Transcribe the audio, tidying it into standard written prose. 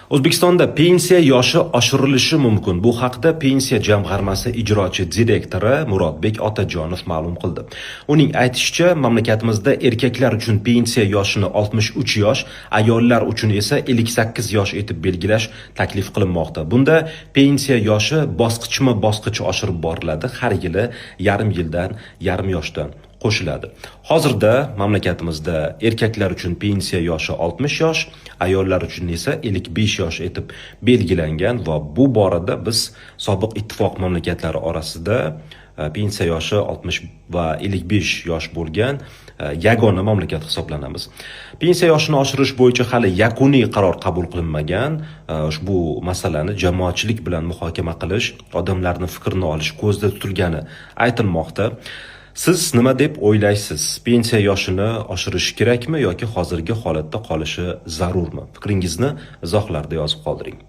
O'zbekistonda pensiya yoshi oshirilishi mumkin. Bu haqda Pensiya jamg'armasi ijrochi direktori Murodbek Otajonov ma'lum qildi. Uning aytishicha, mamlakatimizda erkaklar uchun pensiya yoshini 63 yosh, ayollar uchun esa 58 yosh etib belgilash taklif qilinmoqda. Bunda pensiya yoshi bosqichma-bosqich oshirib boriladi, har yili yarim yildan yarim yoshdan qo'shiladi. Hozirda mamlakatimizda erkaklar uchun pensiya yoshi 60 yosh, ayollar uchun esa 55 yosh etib belgilangan va bu borada biz sobiq ittifoq mamlakatlari orasida pensiya yoshi 60 va 55 yosh bo'lgan yagona mamlakat hisoblanamiz. Pensiya yoshini oshirish bo'yicha hali yakuniy qaror qabul qilinmagan. Ushbu masalani jamoatchilik bilan muhokama qilish, odamlarning fikrini olish ko'zda tutilgani aytilmoqda. Siz nima deb o'ylaysiz? Pensiya yoshini oshirish kerakmi yoki hozirgi holatda qolishi zarurmi? Fikringizni izohlarda yozib qoldiring.